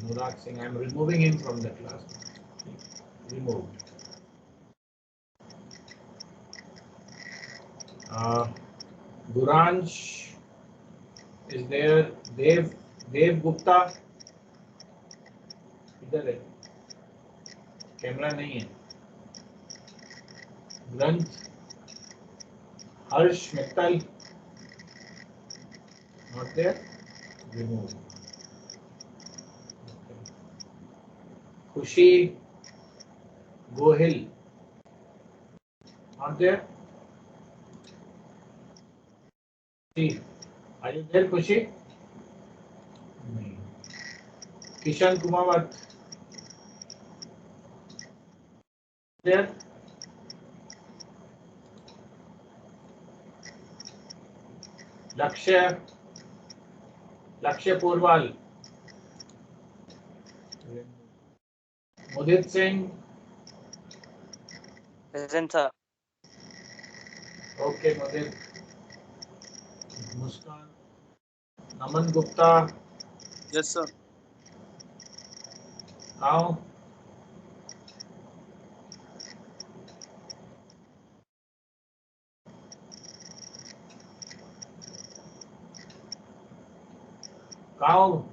Nurag Singh, I am removing him from the class. Removed. Guransh is there. Dev Gupta इधर है, camera नहीं है. ग्रंथ हर्ष Mittal not there. Remove. खुशी Gohil not there. Are you there, खुशी? नहीं. किशन कुमावत there. लक्ष्य पोरवाल. मुदित सिंह. Present, sir. ओके मुदित. मुस्कान. नमन Gupta. Yes, sir. आओ. How?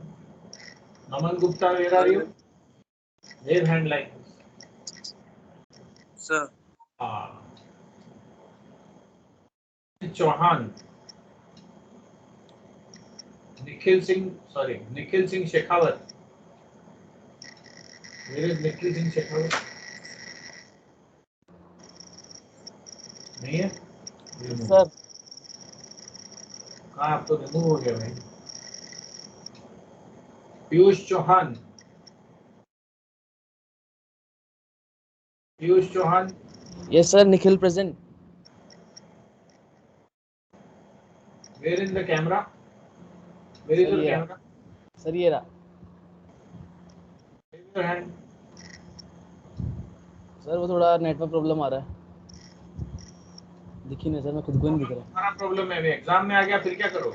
Naman Gupta, where are you? Wave hand like this. Sir. Chauhan. Nikhil Singh Shekhawat. Where is Nikhil Singh Shekhawat? नहीं है? Sir. कहाँ आप तो remove हो गया भाई. Piyush Chauhan. Yes, sir. Nikhil present. Where in the camera? Where is your camera? Sir, ये रहा. Raise your hand. सर वो थोड़ा नेटवर्क प्रॉब्लम आ रहा है. दिखी नहीं सर, मैं खुद को नहीं दिख रहा. हमारा प्रॉब्लम है. एग्जाम में आ गया फिर क्या करो?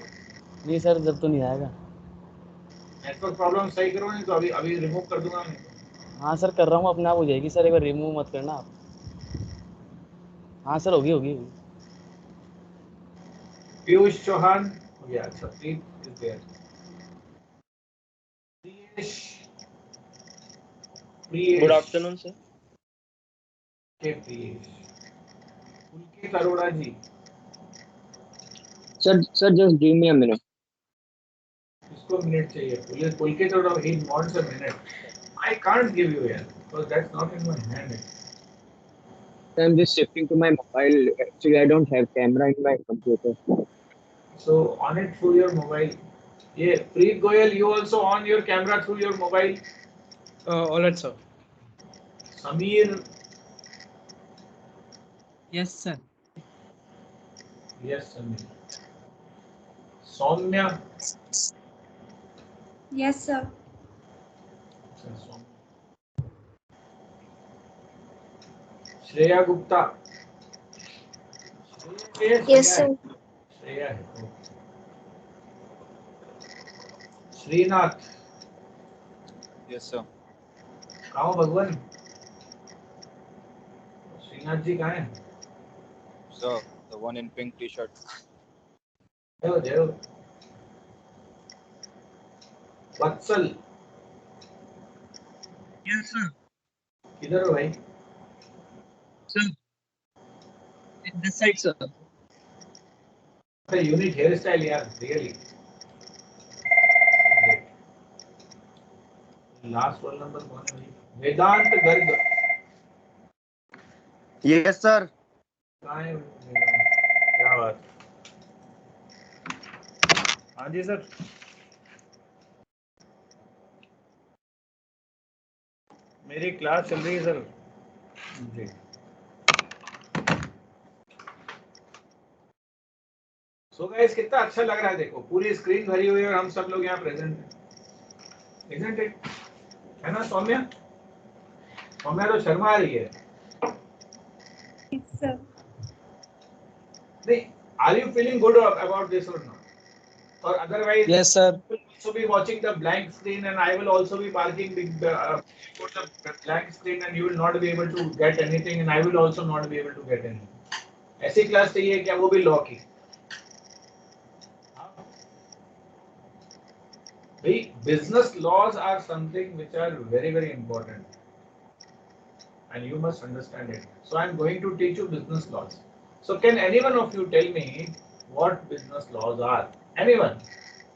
नहीं सर, जब तो नहीं आएगा. नेटवर्क प्रॉब्लम सही करो, नहीं तो अभी रिमूव कर दूंगा मैं. हाँ सर कर रहा हूँ, अपने आप हो जाएगी सर, एक बार रिमूव मत करना आप. हाँ सर होगी. पीयूष चौहान हो गया. अच्छा please is there. Priyesh. Good afternoon, sir. के Priyesh. Pulkit Arora ji. Sir, just give me a minute. इसको मिनट चाहिए. Pulkit Arora, he wants a minute. I can't give you यार, because that's not in my hand. I'm just shifting to my mobile. Actually, I don't have camera in my computer. So on it through your mobile. Yeah, Preet Goyal, you also on your camera through your mobile. All right, sir. Sameer. Yes, sir. Yes, Sameer. Soumya. Yes, sir. Shreya Gupta. Yes, sir. Shreya है. Srinath. Yes, sir. कहाँ हो भगवान? श्रीनाथ जी कहाँ हैं? Sir, the one in pink T-shirt. जय. वत्सल. Yes, sir. किधर हो भाई? Sir. This side, sir. Unique hairstyle यार, रियली. लास्ट रोल नंबर कौन है भाई? वेदांत गर्ग. Yes, sir. कहाँ है? क्या बात. हाँ जी सर. मेरी क्लास चल रही है सर जी. सो गाइस, कितना अच्छा लग रहा है. देखो पूरी स्क्रीन भरी हुई है और हम सब लोग यहाँ प्रेजेंट हैं. Isn't it? है ना सौम्या? सौम्या तो शर्मा रही है. Yes, sir. नहीं, are you feeling good about this or not? Or otherwise? Yes, sir. also be watching the blank screen, and I will also be barking before the blank screen, and you will not be able to get anything, and I will also not be able to get anything. ऐसी class चाहिए क्या, वो भी law की? Business laws are something which are very, very important, and you must understand it. So I am going to teach you business laws. So can any one of you tell me what business laws are? Anyone?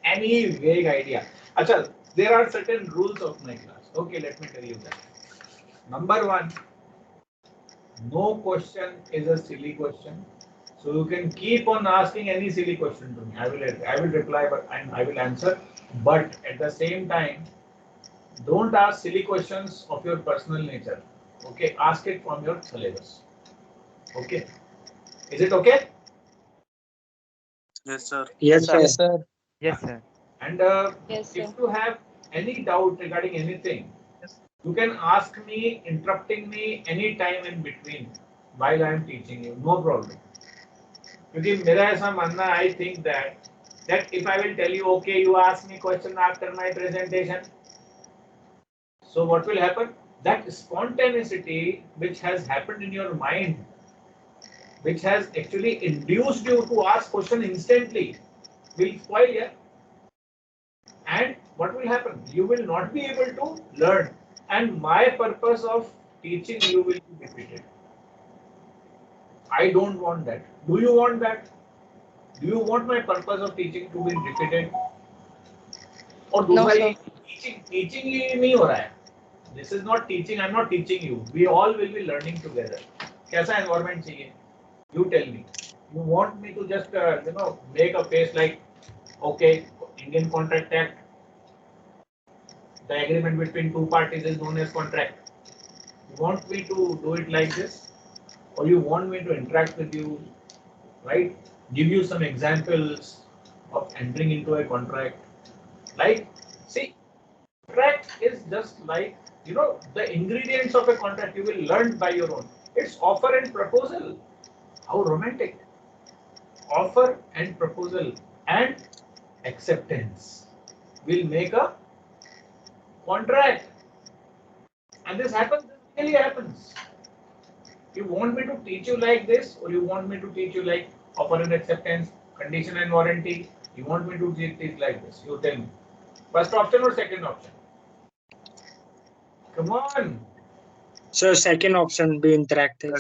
Any vague idea? Achha, there are certain rules of my class. Okay, let me tell you that. Number one, no question is a silly question. So you can keep on asking any silly question to me. I will reply, but I will answer. But at the same time, don't ask silly questions of your personal nature. Okay, ask it from your syllabus. Okay, is it okay? Yes, sir. Yes, sir. Yes, sir. Yes, sir. And Yes, sir. if you have any doubt regarding anything, you can ask me, interrupting me any time in between while I am teaching you. No problem. क्योंकि मेरा ऐसा मानना, I think that if I will tell you, okay, you ask me question after my presentation, so what will happen? That spontaneity which has happened in your mind, which has actually induced you to ask question instantly, will spoil, yeah? And what will happen? You will not be able to learn, and my purpose of teaching you will be defeated. I don't want that. Do you want that? Do you want my purpose of teaching to be defeated? Or No, sir. teaching ही नहीं हो रहा है. This is not teaching. I'm not teaching you. We all will be learning together. कैसा environment चाहिए? You tell me. You want me to just make a face like, okay, Indian Contract Act, the agreement between two parties is known as contract. You want me to do it like this, or you want me to interact with you, right? Give you some examples of entering into a contract. Like, see, contract is just like, the ingredients of a contract you will learn by your own. It's offer and proposal. How romantic. Offer and proposal and acceptance will make a contract. And this happens, this really happens. You want me to teach you like this, or you want me to teach you like offer and acceptance, condition and warranty? You want me to teach like this? You tell me. First option or second option? Come on. So second option be interactive.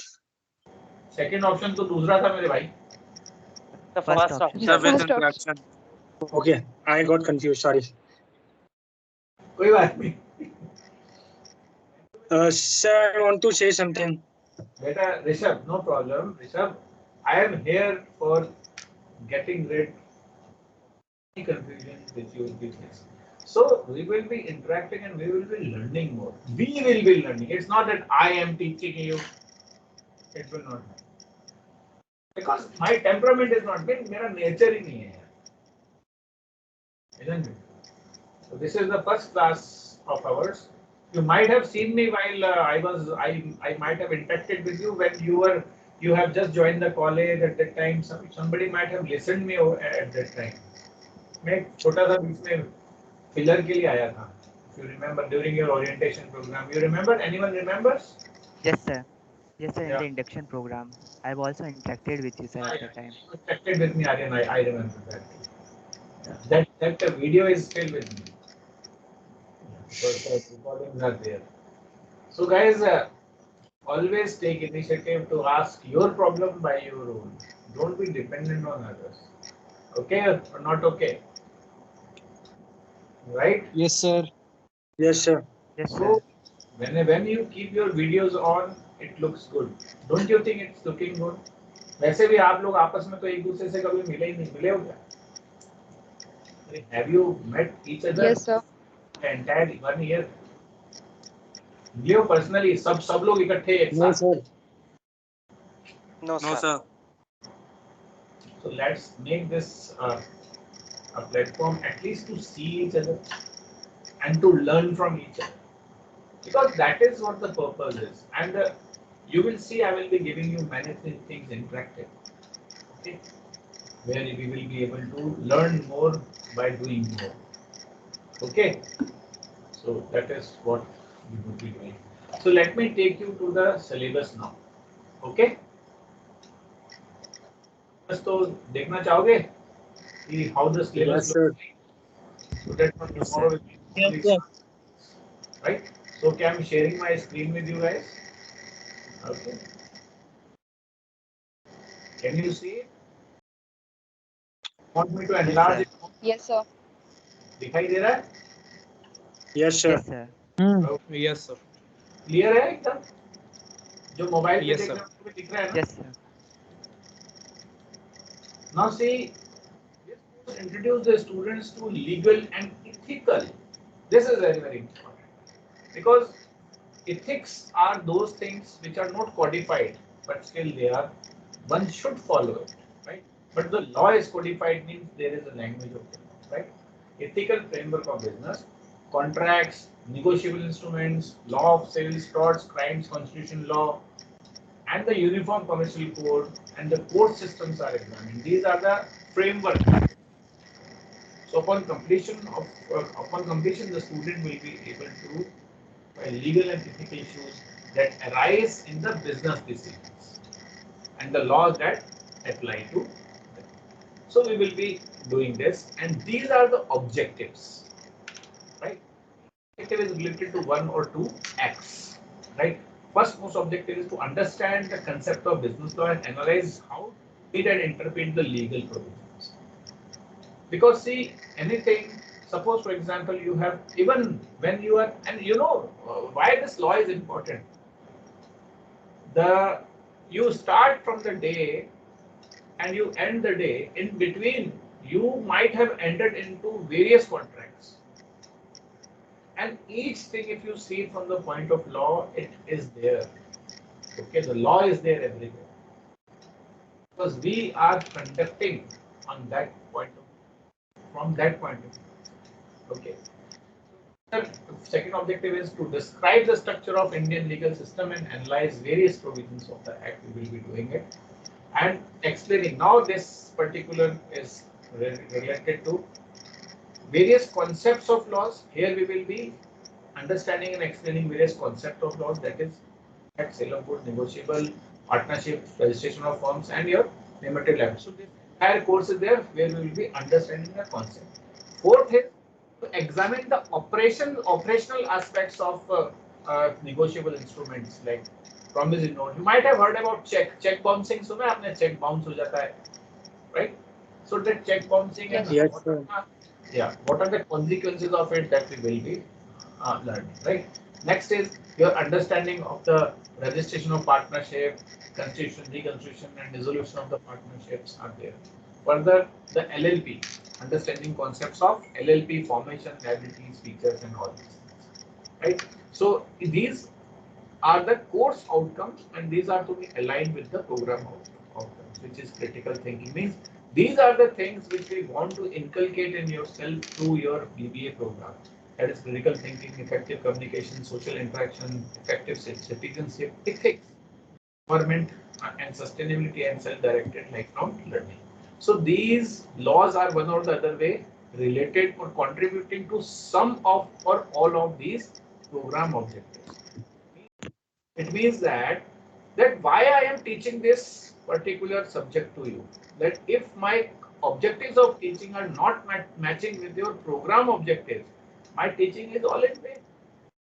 Second option तो दूसरा था मेरे भाई. The first option. The first option. Okay, I got confused. Sorry. कोई बात नहीं. Sir, I want to say something. Beta Rishabh, no problem. Rishabh, I am here for getting rid of any confusion which you will be facing. So we will be interacting and we will be learning more. We will be learning. It's not that I am teaching you. It will not happen. Because my temperament is not been, मेरा nature ही नहीं है. Isn't it? So this is the first class of ours. You might have seen me while I might have interacted with you when you have just joined the college at that time. Somebody might have listened me at that time. मैं एक छोटा सा बीच में filler के लिए आया था. If you remember during your orientation program, you remember? Anyone remembers? Yes, sir. Yes, sir. In Yeah. the induction program, I've also interacted with you, sir, at the time. You interacted with me, Aryan. I remember that. That video is still with me. Because the recordings are there. So guys, always take initiative to ask your problem by your own. Don't be dependent on others. Okay or not okay? Right? Yes, sir. Yes, sir. Yes, sir. So when you keep your videos on, it looks good. Don't you think it's looking good? वैसे भी आप लोग आपस में तो एक दूसरे से कभी मिले ही नहीं, मिले हो क्या? Have you met each other? Yes, sir. Entire 1 year. मिले हो personally? सब लोग इकट्ठे एक No, साथ. sir. No, sir. So let's make this a platform at least to see each other and to learn from each other, because that is what the purpose is. And you will see I will be giving you many things interactive, okay, where we will be able to learn more by doing more. Okay, so that is what we would be doing. So let me take you to the syllabus now. Okay, तो देखना चाहोगे कि how the syllabus Yes, sir. looks, so that from Yes, tomorrow sir. we Yes, will sir. right? So okay, I'm sharing my screen with you guys. Okay, can you see it? Want me to enlarge it? Yes, sir. दिखाई दे रहा है? Yes, sir. Yes, sir. Yes, sir. Clear है एकदम? जो mobile पे Yes, देख sir. रहे हो उसमें दिख रहा है ना? Yes, sir. Now see, this course introduce the students to legal and ethical. This is very, very important because ethics are those things which are not codified, but still they are, one should follow it, right? But the law is codified means there is a language of the law, right? Ethical framework of business, contracts, negotiable instruments, law of sales, torts, crimes, constitution law, and the Uniform Commercial Code and the court systems are examined. These are the framework. So upon completion, the student will be able to legal and ethical issues that arise in the business decisions and the laws that apply to them. So we will be doing this, and these are the objectives, right? Objective is related to one or two acts, right? First most objective is to understand the concept of business law and analyze how to read and interpret the legal provisions. Because see, anything, suppose for example, you have, even when you are, and you know why this law is important. You start from the day and you end the day. In between, you might have entered into various contracts. And each thing, if you see from the point of law, it is there. Okay, the law is there everywhere. Because we are conducting on that point of, from that point of view. Okay. The second objective is to describe the structure of Indian legal system and analyze various provisions of the Act. We will be doing it and explaining. Now this particular is related to various concepts of laws. Here we will be understanding and explaining various concepts of laws, that is sale of goods, negotiable, partnership, registration of firms, and your limited liability. So this entire course is there where we will be understanding the concept. Fourth is to examine the operational aspects of negotiable instruments like promissory note. You might have heard about check bouncing. सुना है आपने check bounce हो जाता है, right? So that check bouncing and Yes, sir. what are the consequences of it, that we will be learning, right? Next is your understanding of the registration of partnership, constitution, reconstitution, and dissolution of the partnerships are there. Further, the LLP, understanding concepts of LLP formation, liabilities, features, and all these things, right? So these are the course outcomes, and these are to be aligned with the program outcomes, which is critical thinking. Means these are the things which we want to inculcate in yourself through your BBA program. That is critical thinking, effective communication, social interaction, effective citizenship, ethics, government, and sustainability, and self-directed lifelong learning. So these laws are one or the other way related or contributing to some of or all of these program objectives. It means that why I am teaching this particular subject to you, that if my objectives of teaching are not matching with your program objectives, my teaching is all in vain.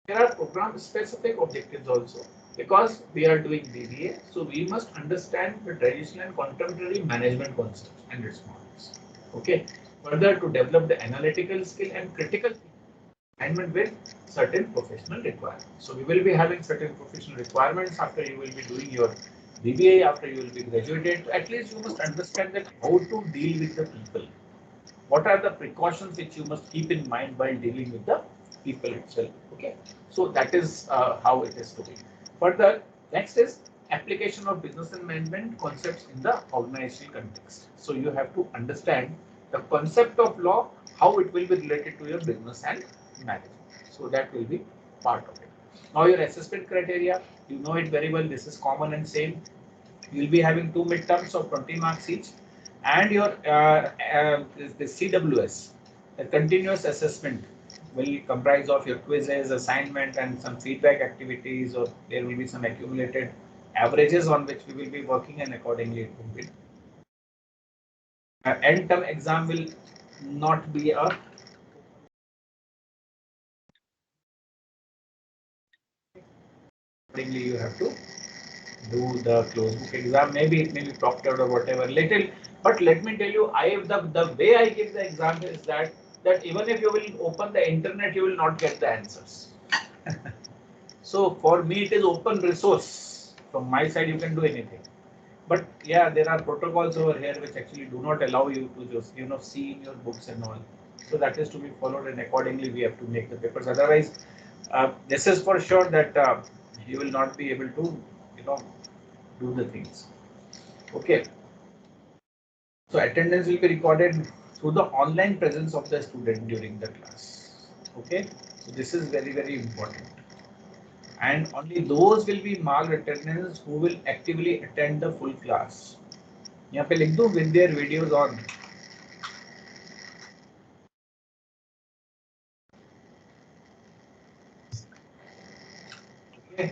There are program specific objectives also, because we are doing BBA, so we must understand the traditional and contemporary management concepts and its models. Okay. Further, to develop the analytical skill and critical alignment with certain professional requirements. So we will be having certain professional requirements after you will be doing your BBA, after you will be graduated. At least you must understand that how to deal with the people. What are the precautions which you must keep in mind while dealing with the people itself? Okay, so that is how it is to be. Further, next is application of business and management concepts in the organizational context. So you have to understand the concept of law, how it will be related to your business and management. So that will be part of it. Now your assessment criteria, you know it very well. This is common and same. You will be having 2 midterms of 20 marks each, and your the CWS, a continuous assessment, will comprise of your quizzes, assignment, and some feedback activities, or there will be some accumulated averages on which we will be working, and accordingly it will be. End term exam will not be a accordingly you have to do the closed book exam. Maybe it may be proctored or whatever little, but let me tell you, the way I give the exam is that even if you will open the internet, you will not get the answers. So for me, it is open resource. From my side, you can do anything. But yeah, there are protocols over here which actually do not allow you to just see in your books and all. So that is to be followed, and accordingly we have to make the papers. Otherwise, this is for sure that you will not be able to do the things. Okay. So attendance will be recorded through the online presence of the student during the class. Okay. So this is very, very important. And only those will be marked attendance who will actively attend the full class. यहाँ पे लिख दूँ with their videos on. Okay.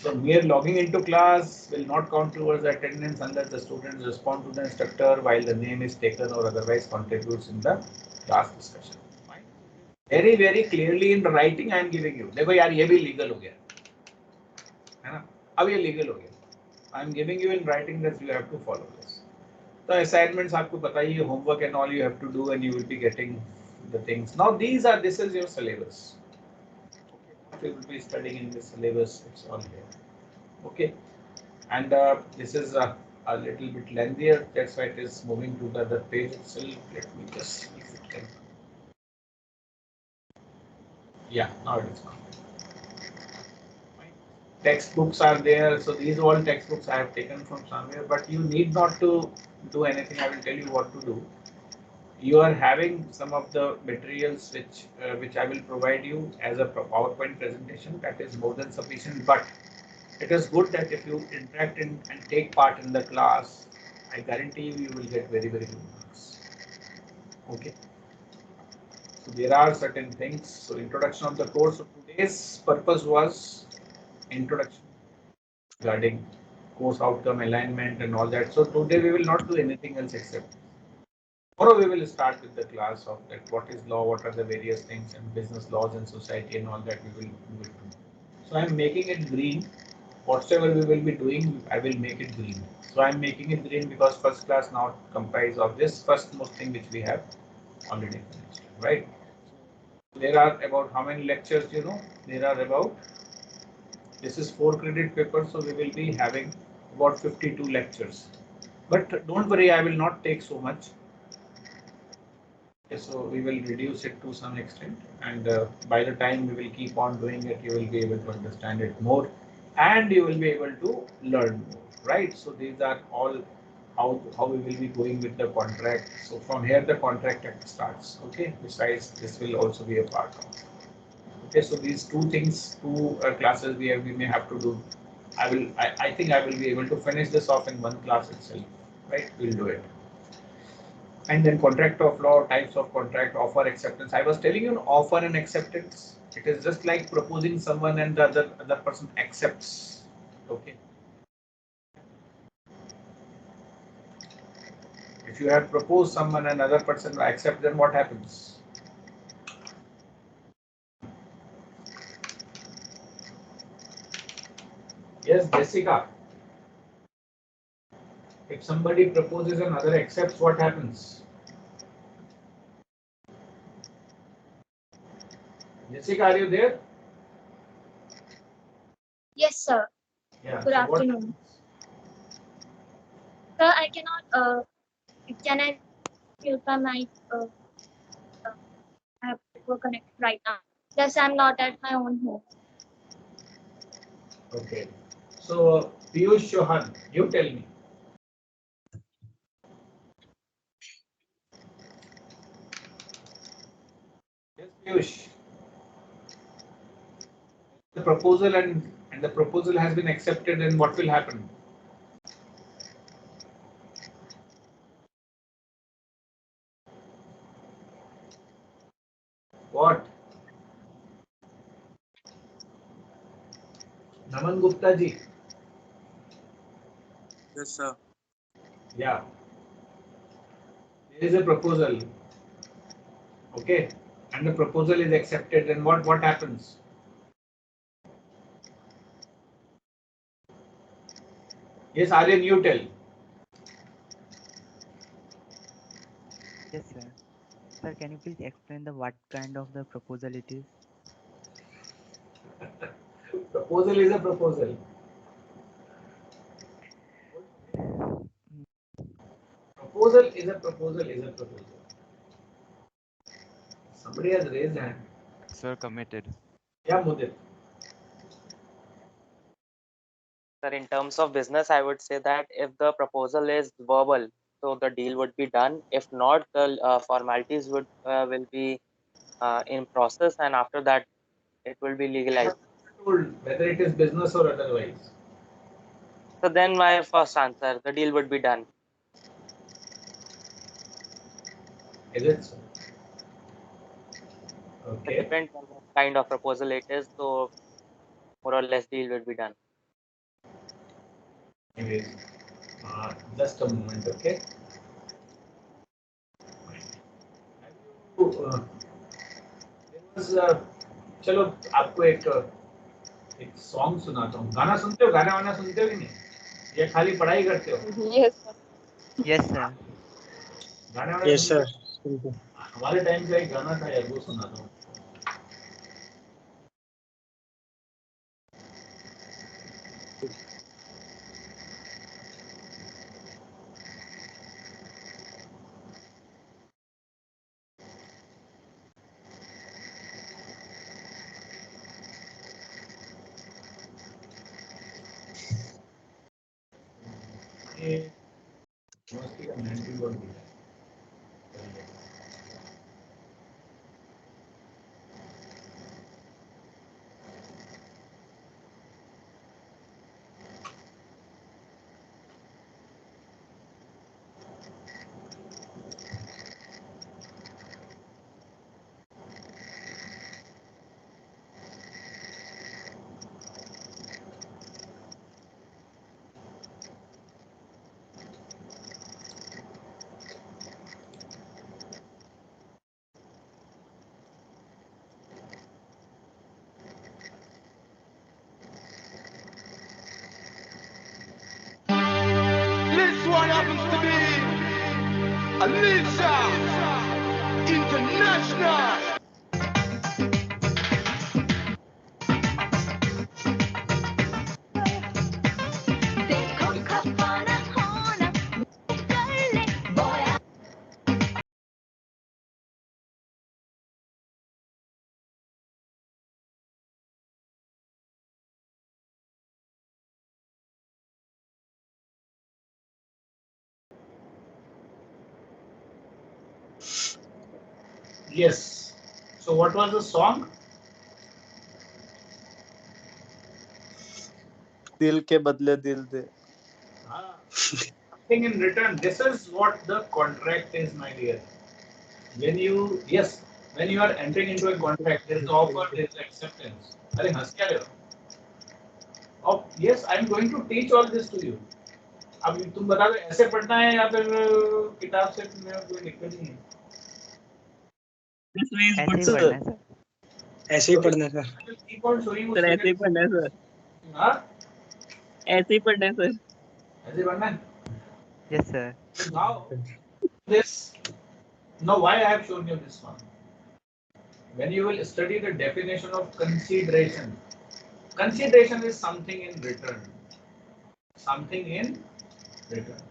So mere logging into class will not count towards attendance unless the students respond to the instructor while the name is taken or otherwise contributes in the class discussion. Fine. Very, very clearly in writing I am giving you. देखो यार ये भी legal हो गया, है ना? अब ये legal हो गया. I am giving you in writing that you have to follow this. The assignments आपको पता ही है, homework and all you have to do, and you will be getting the things. Now this is your syllabus. What you will be studying in this syllabus, it's all here. Okay, and this is a little bit lengthier. That's why it is moving to the other page itself. Let me just see if it can. Yeah, now it is gone. Textbooks are there, so these all textbooks I have taken from somewhere, but you need not to do anything. I will tell you what to do. You are having some of the materials which I will provide you as a PowerPoint presentation. That is more than sufficient, but it is good that if you interact and take part in the class, I guarantee you will get very, very good marks. Okay. So there are certain things. So introduction of the course. So today's purpose was introduction regarding course outcome, alignment, and all that. So today we will not do anything else except tomorrow we will start with the class of that. What is law? What are the various things and business laws and society and all that we will do. So I am making it green. Whatever we will be doing, I will make it green. So I am making it green because first class now comprises of this first most thing which we have already finished, right? There are about how many lectures? There are about, this is 4 credit paper, so we will be having about 52 lectures. But don't worry, I will not take so much. Okay, so we will reduce it to some extent, and by the time we will keep on doing it, you will be able to understand it more, and you will be able to learn more, right? So these are all how we will be going with the contract. So from here the contract act starts. Okay, besides this will also be a part of. Okay, so these two things, two classes we may have to do. I think I will be able to finish this off in one class itself, right? We'll do it. And then contract of law, types of contract, offer, acceptance. I was telling you offer and acceptance. It is just like proposing someone and the other person accepts. Okay. If you have proposed someone and another person accepts, then what happens? Yes, Jessica. If somebody proposes and other accepts, what happens? Jessica, are you there? Yes, sir. Yeah. Good so afternoon. Sir, I cannot. Can I mute my mic? I have to connect right now. Plus, I'm not at my own home. Okay. So, Piyush Chauhan, you tell me. Yes, Piyush. The proposal and the proposal has been accepted, and what will happen? What? Naman Gupta ji. Yes, sir. Yeah. There is a proposal. Okay. And the proposal is accepted. Then what happens? Yes, Aryan, you tell. Yes, sir. Sir, can you please explain the what kind of the proposal it is? Proposal is a proposal. Proposal is a proposal is a proposal. Somebody has raised hand. Sir, committed. Yeah, Mudit. Sir, in terms of business, I would say that if the proposal is verbal, so the deal would be done. If not, the formalities will be in process, and after that, it will be legalized. Told whether it is business or otherwise. So then, my first answer, the deal would be done. Is it so? It Okay. depends on what kind of proposal it is. So more or less, deal will be done. Anyways, just a moment, okay? चलो आपको एक song सुनाता हूँ. गाना सुनते हो? गाना वाना सुनते हो कि नहीं? या खाली पढ़ाई करते हो? Yes, sir. Yes, sir. गाना वाना Yes, सुनते sir. हो? हमारे टाइम का एक गाना था यार, वो सुनाता हूँ. ये यूनिवर्सिटी का 91 भी है. This one happens to be Alicia International. Yes. So what was the song? दिल के बदले दिल दे. Something in return. This is what the contract is, my dear. When you are entering into a contract, there is offer, there is acceptance. अरे हंस क्या रहे हो? Oh, yes, I am going to teach all this to you. अब तुम बता दो ऐसे पढ़ना है या फिर किताब से तुम्हें कोई दिक्कत नहीं है. This way is ऐसे good, ही sir. पढ़ना है, sir. ऐसे ही पढ़ना sir. Keep on showing you. Sir, ऐसे ही पढ़ना है, sir. हाँ? ऐसे ही पढ़ना है, sir. ऐसे पढ़ना है? Yes, sir. Now why I have shown you this one? When you will study the definition of consideration, consideration is something in return. Something in return.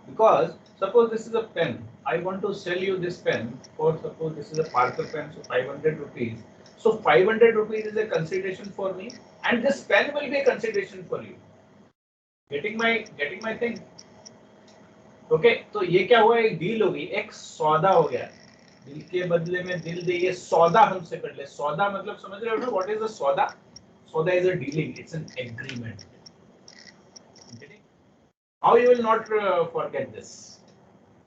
Because suppose this is a pen. I want to sell you this pen for, suppose this is a Parker pen, so 500 rupees. So 500 rupees is a consideration for me, and this pen will be a consideration for you. Getting my thing? Okay तो ये क्या हुआ, एक deal हो गई, एक सौदा हो गया. दिल के बदले में दिल दे, ये सौदा हमसे कर ले. सौदा मतलब समझ रहे हो व्हाट इज द सौदा? सौदा is a dealing, it's an agreement. How you will not forget this?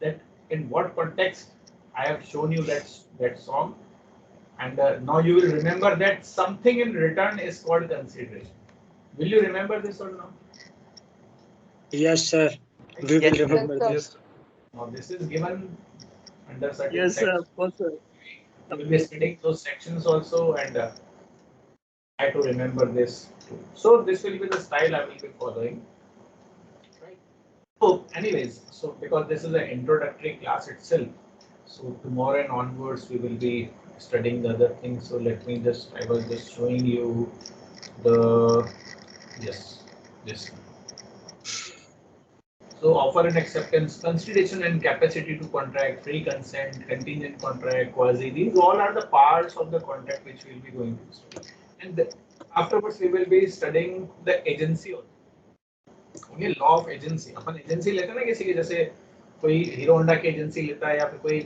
That in what context I have shown you that song, And now you will remember that something in return is called consideration. Will you remember this or not? Yes, sir. We will Yes, sir. remember this. Yes. Now this is given under certain Yes, sir. sections. Of course, sir. You will be studying those sections also, and try to remember this too. So this will be the style I will be following. Right. So anyways, so because this is an introductory class itself, so tomorrow and onwards we will be studying the other things. So let me just, I was just showing you the, yes, this. So offer and acceptance, consideration and capacity to contract, free consent, contingent contract, quasi, these all are the parts of the contract which we will be going to study. And afterwards we will be studying the agency also. Okay law of agency. Upon agency लेते हैं ना किसी के, जैसे कोई hero Honda की agency लेता है, या फिर कोई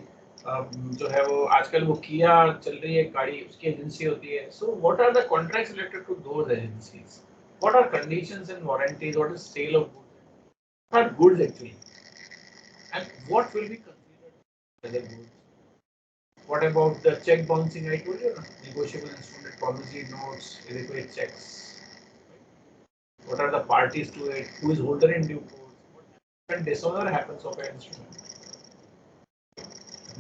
जो है वो आजकल वो किया चल रही है गाड़ी, उसकी एजेंसी होती है. So what are the contracts related to those agencies, what are conditions and warranties, what is sale of goods, are goods actually, and what will be considered as goods. What about the check bouncing? I told you, negotiable instrument, promissory notes, adequate checks. What are the parties to it? Who is holder in due course? When dishonor happens of an instrument.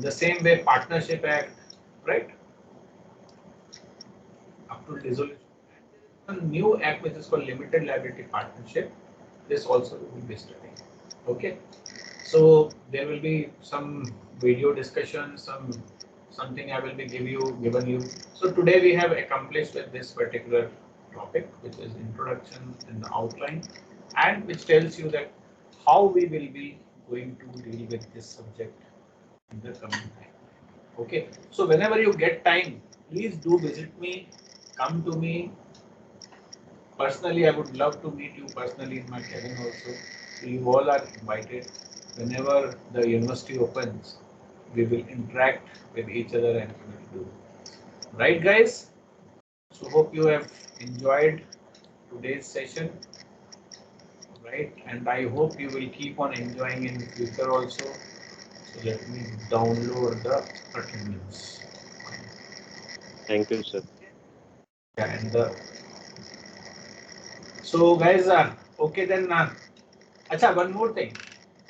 The same way, Partnership Act, right? Up to dissolution. And there is a new act which is called Limited Liability Partnership. This also we will be studying. Okay. So there will be some video discussion, something I will be given you. So today we have accomplished with this particular topic, which is introduction and the outline, and which tells you that how we will be going to deal with this subject in the coming time. Okay. So whenever you get time, please do visit me, come to me. Personally, I would love to meet you personally in my cabin also. So you all are invited. Whenever the university opens, we will interact with each other and we will do. Right, guys? So hope you have enjoyed today's session. Right, and I hope you will keep on enjoying in the future also. So let me download the attendance. Thank you, sir. Yeah, and so guys, okay then. Acha, one more thing.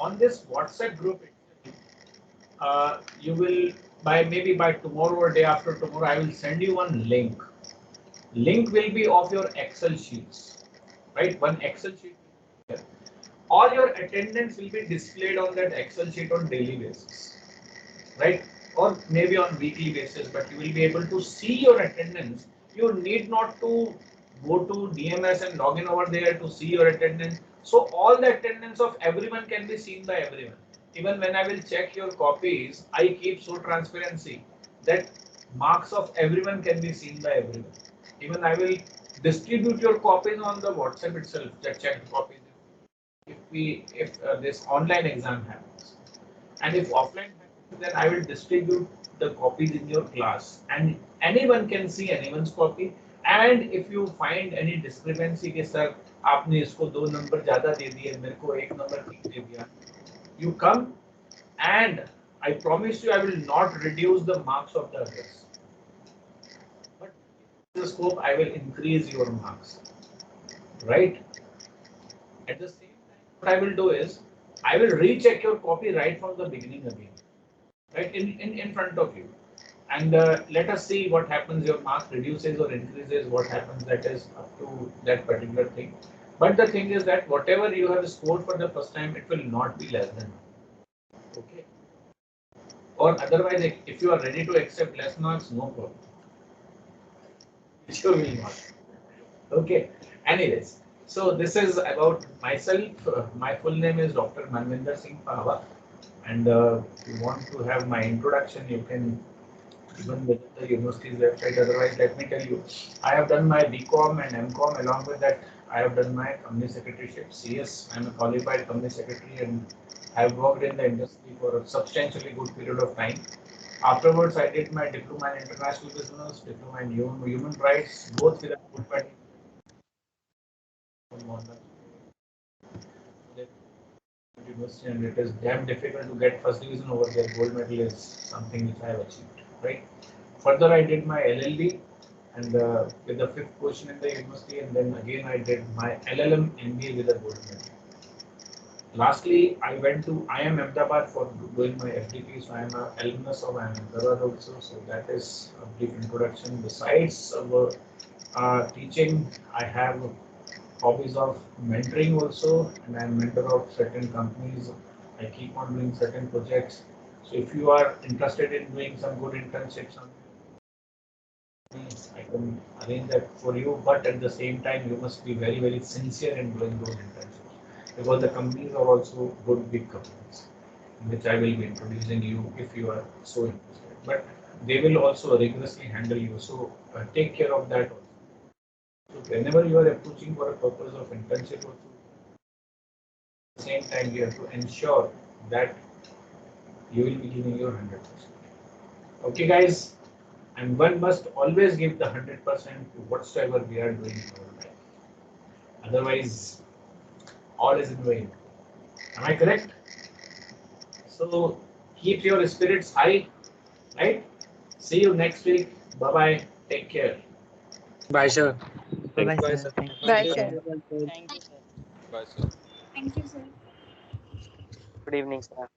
On this WhatsApp group, you will maybe by tomorrow or day after tomorrow, I will send you one link. Link will be of your Excel sheets, right? One Excel sheet. All your attendance will be displayed on that Excel sheet on daily basis, right? Or maybe on weekly basis, but you will be able to see your attendance. You need not to go to DMS and log in over there to see your attendance. So all the attendance of everyone can be seen by everyone. Even when I will check your copies, I keep so transparency that marks of everyone can be seen by everyone. Even I will distribute your copies on the WhatsApp itself, the checked copies. If this online exam happens, and if offline happens, then I will distribute the copies in your class, and anyone can see anyone's copy. And if you find any discrepancy कि sir आपने इसको 2 number ज़्यादा दे दिए, मेरे को 1 number ठीक दे दिया, you come and I promise you I will not reduce the marks of the others, but in the scope I will increase your marks, right? At the same time, what I will do is I will recheck your copy right from the beginning again, right in front of you, and let us see what happens. Your mark reduces or increases. What happens, that is up to that particular thing. But the thing is that whatever you have scored for the first time, it will not be less than. Okay. Or otherwise, if you are ready to accept less marks, no problem. You will not. Okay. Anyways, so this is about myself. My full name is Dr. Manvinder Singh Pahwa, and if you want to have my introduction, you can even visit the university's website. Otherwise, let me tell you, I have done my BCom and MCom. Along with that, I have done my company secretaryship. CS, I am a qualified company secretary, and I have worked in the industry for a substantially good period of time. Afterwards, I did my diploma in international business, diploma in human rights, both with a good party. University, and it is damn difficult to get first division over there. Gold medal is something which I have achieved, right? further I did my LLB and with the 5th position in the university, and then again I did my LLM MBA with a gold medal. Lastly, I went to IIM Ahmedabad for doing my FDP, so I am an alumnus of IIM Ahmedabad also. So that is a brief introduction. Besides teaching, I have hobbies of mentoring also, and I am mentor of certain companies. I keep on doing certain projects. So if you are interested in doing some good internships, I can arrange that for you. But at the same time, you must be very, very sincere in doing those internships, because the companies are also good big companies, which I will be introducing you if you are so interested. But they will also rigorously handle you. So take care of that also. So whenever you are approaching for a purpose of internship also, at the same time you have to ensure that you will be giving your 100%. Okay, guys, and one must always give the 100% to whatsoever we are doing in our life. Otherwise, all is in vain. Am I correct? So keep your spirits high, right? See you next week. Bye bye. Take care. Bye, sir. Bye, Bye, sir. sir. Thank you. Bye, sir. Thank you, sir. Bye, sir. Thank you, sir. Good evening, sir.